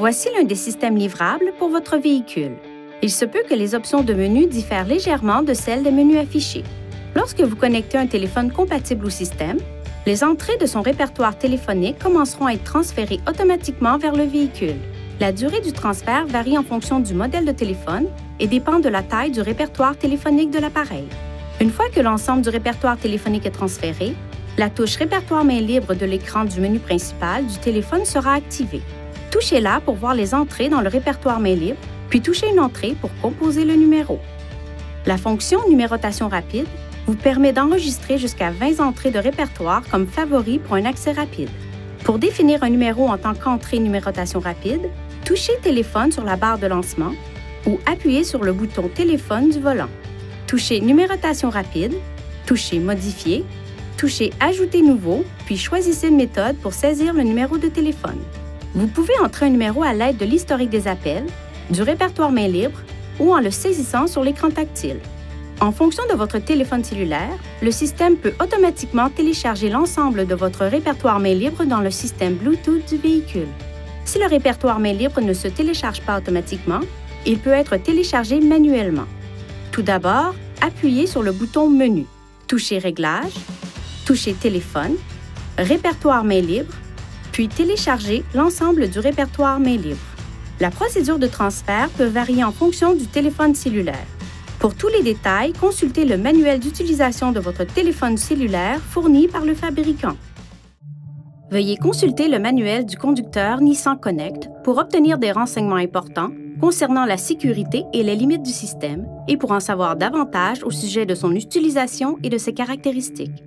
Voici l'un des systèmes livrables pour votre véhicule. Il se peut que les options de menu diffèrent légèrement de celles des menus affichés. Lorsque vous connectez un téléphone compatible au système, les entrées de son répertoire téléphonique commenceront à être transférées automatiquement vers le véhicule. La durée du transfert varie en fonction du modèle de téléphone et dépend de la taille du répertoire téléphonique de l'appareil. Une fois que l'ensemble du répertoire téléphonique est transféré, la touche Répertoire main libre de l'écran du menu principal du téléphone sera activée. Touchez-la pour voir les entrées dans le répertoire main libre, puis touchez une entrée pour composer le numéro. La fonction Numérotation rapide vous permet d'enregistrer jusqu'à 20 entrées de répertoire comme favoris pour un accès rapide. Pour définir un numéro en tant qu'entrée Numérotation rapide, touchez Téléphone sur la barre de lancement ou appuyez sur le bouton Téléphone du volant. Touchez Numérotation rapide, touchez Modifier, touchez Ajouter nouveau, puis choisissez une méthode pour saisir le numéro de téléphone. Vous pouvez entrer un numéro à l'aide de l'historique des appels, du répertoire main libre ou en le saisissant sur l'écran tactile. En fonction de votre téléphone cellulaire, le système peut automatiquement télécharger l'ensemble de votre répertoire main libre dans le système Bluetooth du véhicule. Si le répertoire main libre ne se télécharge pas automatiquement, il peut être téléchargé manuellement. Tout d'abord, appuyez sur le bouton Menu, touchez Réglages, touchez Téléphone, Répertoire main libre, puis téléchargez l'ensemble du répertoire main libre. La procédure de transfert peut varier en fonction du téléphone cellulaire. Pour tous les détails, consultez le manuel d'utilisation de votre téléphone cellulaire fourni par le fabricant. Veuillez consulter le manuel du conducteur Nissan Connect pour obtenir des renseignements importants concernant la sécurité et les limites du système et pour en savoir davantage au sujet de son utilisation et de ses caractéristiques.